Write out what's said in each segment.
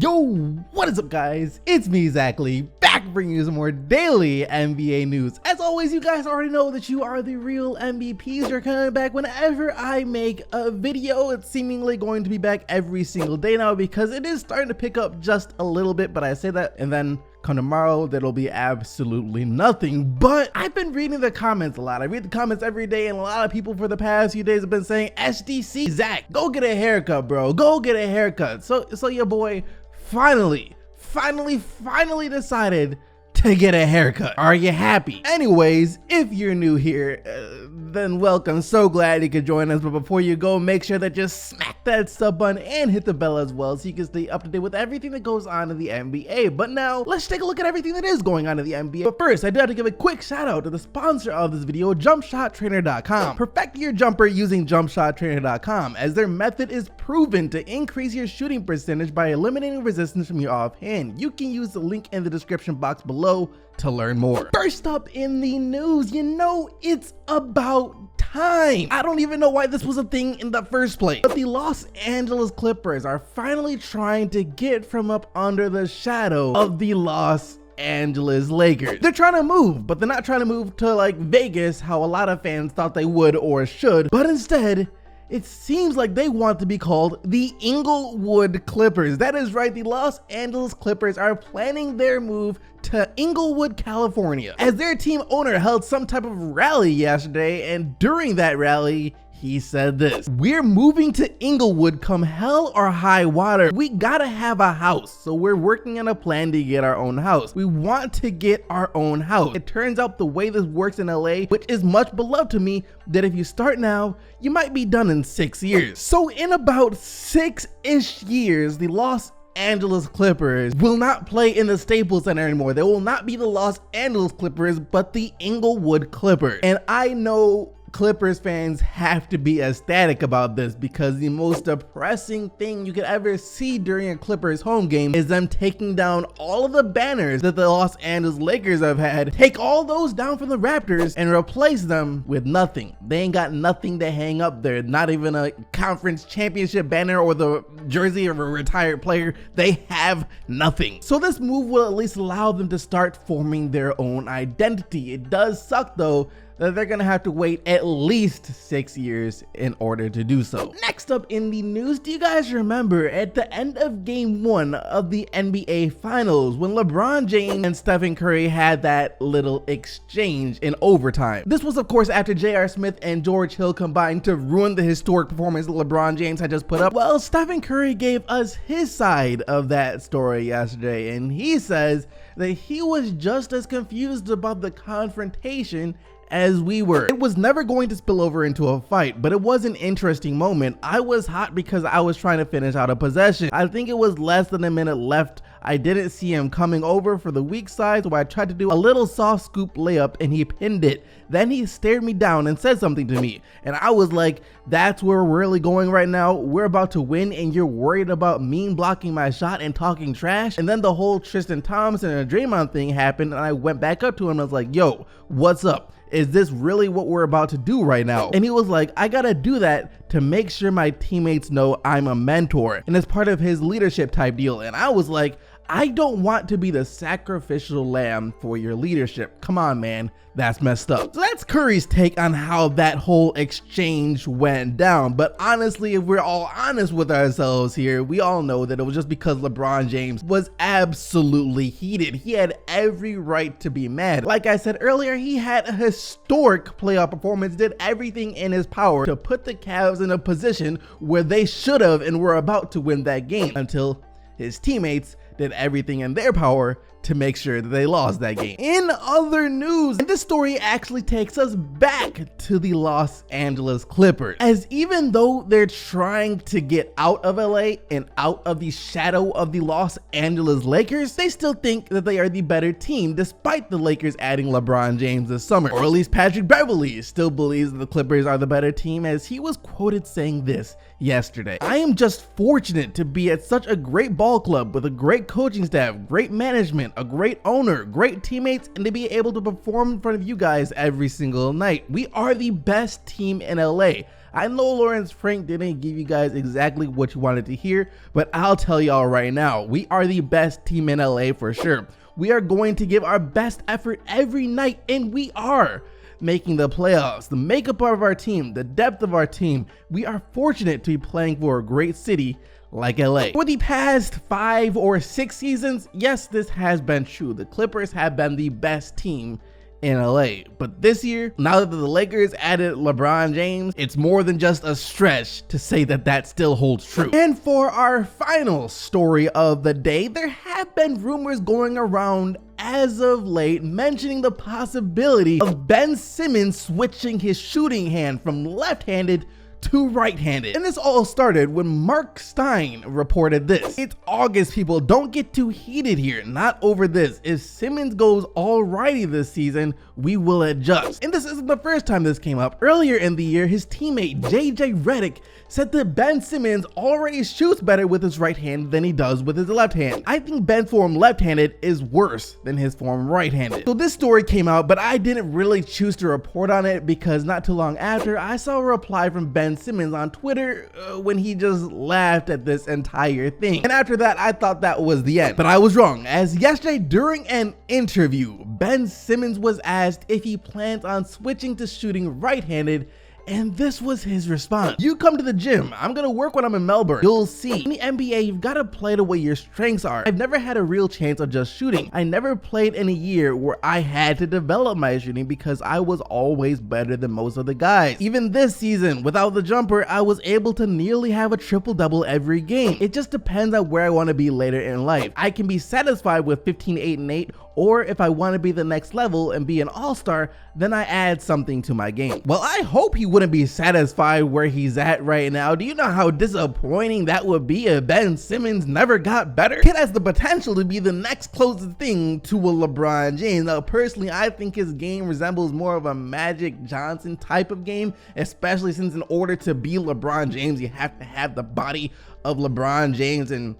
Yo, what is up guys? It's me, Lee, back bringing you some more daily NBA news. As always, you guys already know that you are the real MVPs. You're coming back whenever I make a video. It's seemingly going to be back every single day now because it is starting to pick up just a little bit, but I say that and then come tomorrow, there'll be absolutely nothing. But I've been reading the comments a lot. I read the comments every day, and a lot of people for the past few days have been saying, SDC, Zach, go get a haircut, bro. Go get a haircut. So your boy finally decided to get a haircut. Are you happy? Anyways, if you're new here, then welcome. So glad you could join us. But before you go, make sure that you smack that sub button and hit the bell as well so you can stay up to date with everything that goes on in the NBA. But now let's take a look at everything that is going on in the NBA. But first, I do have to give a quick shout out to the sponsor of this video, JumpShotTrainer.com. Perfect your jumper using JumpShotTrainer.com, as their method is proven to increase your shooting percentage by eliminating resistance from your offhand. You can use the link in the description box below to learn more. First up in the news, you know, it's about time. I don't even know why this was a thing in the first place, but the Los Angeles Clippers are finally trying to get from up under the shadow of the Los Angeles Lakers. They're trying to move, but they're not trying to move to like Vegas, how a lot of fans thought they would or should, but instead it seems like they want to be called the Inglewood Clippers. That is right, the Los Angeles Clippers are planning their move to Inglewood, California, as their team owner held some type of rally yesterday, and during that rally, he said this: "We're moving to Inglewood come hell or high water. We gotta have a house, so we're working on a plan to get our own house. We want to get our own house. It turns out the way this works in LA, which is much beloved to me, that if you start now, you might be done in 6 years." So in about 6-ish years, the Los Angeles Clippers will not play in the Staples Center anymore. They will not be the Los Angeles Clippers, but the Inglewood Clippers. And I know Clippers fans have to be ecstatic about this, because the most depressing thing you could ever see during a Clippers home game is them taking down all of the banners that the Los Angeles Lakers have had, take all those down from the Raptors and replace them with nothing. They ain't got nothing to hang up there, not even a conference championship banner or the jersey of a retired player. They have nothing. So this move will at least allow them to start forming their own identity. It does suck though that they're gonna have to wait at least 6 years in order to do so. Next up in the news, do you guys remember at the end of game 1 of the NBA Finals when LeBron James and Stephen Curry had that little exchange in overtime? This was of course after J.R. Smith and George Hill combined to ruin the historic performance that LeBron James had just put up. Well, Stephen Curry gave us his side of that story yesterday, and he says that he was just as confused about the confrontation as we were. It was never going to spill over into a fight, but it was an interesting moment. I was hot because I was trying to finish out a possession. I think it was less than a minute left. I didn't see him coming over for the weak side, so I tried to do a little soft scoop layup and he pinned it. Then he stared me down and said something to me, and I was like, that's where we're really going right now. We're about to win and you're worried about me blocking my shot and talking trash? And then the whole Tristan Thompson and Draymond thing happened, and I went back up to him and I was like, yo, what's up? Is this really what we're about to do right now? And he was like, I gotta do that to make sure my teammates know I'm a mentor, and it's part of his leadership type deal. And I was like, I don't want to be the sacrificial lamb for your leadership. Come on, man, that's messed up. So that's Curry's take on how that whole exchange went down. But honestly, if we're all honest with ourselves here, we all know that it was just because LeBron James was absolutely heated. He had every right to be mad. Like I said earlier, he had a historic playoff performance, did everything in his power to put the Cavs in a position where they should have and were about to win that game, until his teammates did everything in their power to make sure that they lost that game. In other news, and this story actually takes us back to the Los Angeles Clippers, as even though they're trying to get out of LA and out of the shadow of the Los Angeles Lakers, they still think that they are the better team despite the Lakers adding LeBron James this summer. Or at least Patrick Beverley still believes that the Clippers are the better team, as he was quoted saying this yesterday: "I am just fortunate to be at such a great ball club with a great coaching staff, great management, a great owner, great teammates, and to be able to perform in front of you guys every single night. We are the best team in LA. I know Lawrence Frank didn't give you guys exactly what you wanted to hear, but I'll tell y'all right now, we are the best team in LA for sure. We are going to give our best effort every night, and we are making the playoffs. The makeup of our team, the depth of our team, we are fortunate to be playing for a great city like LA. For the past 5 or 6 seasons, yes, this has been true. The Clippers have been the best team in LA, but this year, now that the Lakers added LeBron James, it's more than just a stretch to say that that still holds true. And for our final story of the day, there have been rumors going around as of late mentioning the possibility of Ben Simmons switching his shooting hand from left-handed to right-handed. And this all started when Mark Stein reported this. It's August, people, don't get too heated here, not over this. If Simmons goes alrighty this season, we will adjust. And this isn't the first time this came up. Earlier in the year, his teammate JJ Redick said that Ben Simmons already shoots better with his right hand than he does with his left hand. I think Ben's form left-handed is worse than his form right-handed. So this story came out, but I didn't really choose to report on it because not too long after, I saw a reply from Ben Simmons on Twitter when he just laughed at this entire thing. And after that, I thought that was the end. But I was wrong, as yesterday during an interview, Ben Simmons was asked if he plans on switching to shooting right-handed, and this was his response. You come to the gym, I'm gonna work when I'm in Melbourne. You'll see. In the NBA, you've gotta play the way your strengths are. I've never had a real chance of just shooting. I never played in a year where I had to develop my shooting because I was always better than most of the guys. Even this season, without the jumper, I was able to nearly have a triple-double every game. It just depends on where I wanna be later in life. I can be satisfied with 15, 8, and 8, or if I wanna be the next level and be an all-star, then I add something to my game. Well, I hope he wouldn't be satisfied where he's at right now. Do you know how disappointing that would be if Ben Simmons never got better? Kid has the potential to be the next closest thing to a LeBron James. Now, personally, I think his game resembles more of a Magic Johnson type of game, especially since in order to be LeBron James, you have to have the body of LeBron James, and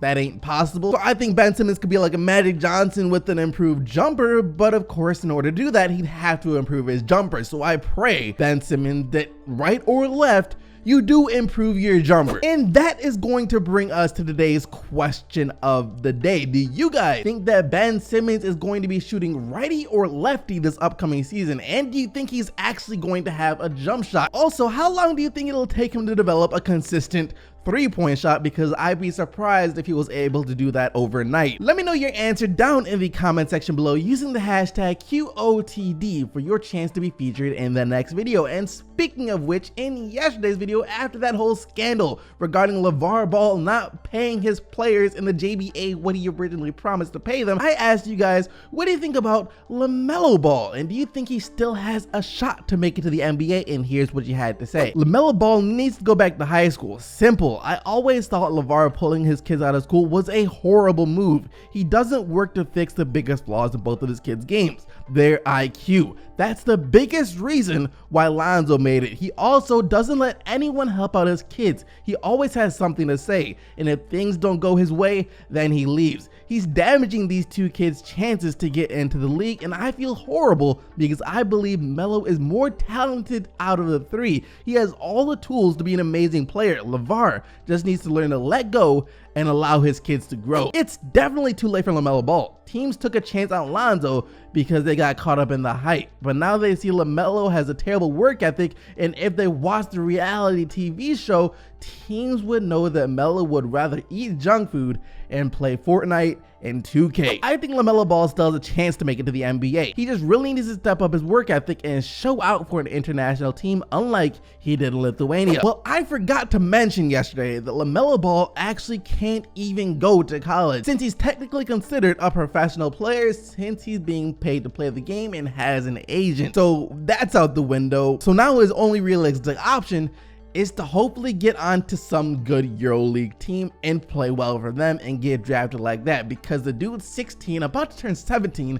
that ain't possible. So I think Ben Simmons could be like a Magic Johnson with an improved jumper, but of course, in order to do that, he'd have to improve his jumper. So I pray, Ben Simmons, that right or left, you do improve your jumper. And that is going to bring us to today's question of the day. Do you guys think that Ben Simmons is going to be shooting righty or lefty this upcoming season? And do you think he's actually going to have a jump shot? Also, how long do you think it'll take him to develop a consistent three-point shot? Because I'd be surprised if he was able to do that overnight. Let me know your answer down in the comment section below using the hashtag QOTD for your chance to be featured in the next video. And speaking of which, in yesterday's video, after that whole scandal regarding LeVar Ball not paying his players in the JBA what he originally promised to pay them, I asked you guys, what do you think about LaMelo Ball? And do you think he still has a shot to make it to the NBA? And here's what you had to say. LaMelo Ball needs to go back to high school. Simple. I always thought LeVar pulling his kids out of school was a horrible move. He doesn't work to fix the biggest flaws in both of his kids' games, their IQ. That's the biggest reason why Lonzo made it. He also doesn't let anyone help out his kids. He always has something to say, and if things don't go his way, then he leaves. He's damaging these two kids' chances to get into the league, and I feel horrible because I believe Melo is more talented out of the three. He has all the tools to be an amazing player. LeVar just needs to learn to let go and allow his kids to grow. It's definitely too late for LaMelo Ball. Teams took a chance on Lonzo because they got caught up in the hype, but now they see LaMelo has a terrible work ethic, and if they watch the reality TV show, teams would know that Melo would rather eat junk food and play Fortnite and 2K. I think LaMelo Ball still has a chance to make it to the NBA. He just really needs to step up his work ethic and show out for an international team, unlike he did in Lithuania. Well, I forgot to mention yesterday that LaMelo Ball actually can't even go to college, since he's technically considered a professional player since he's being paid to play the game and has an agent. So that's out the window. So now his only realistic option is to hopefully get onto some good EuroLeague team and play well for them and get drafted like that, because the dude's 16, about to turn 17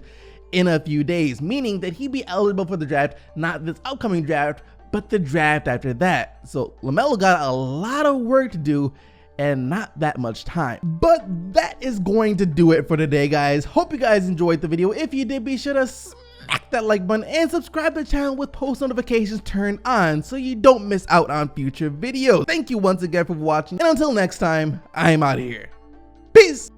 in a few days, meaning that he'd be eligible for the draft, not this upcoming draft, but the draft after that. So LaMelo got a lot of work to do and not that much time. But that is going to do it for today, guys. Hope you guys enjoyed the video. If you did, be sure to smack that like button and subscribe to the channel with post notifications turned on so you don't miss out on future videos. Thank you once again for watching, and until next time, I'm out of here. Peace!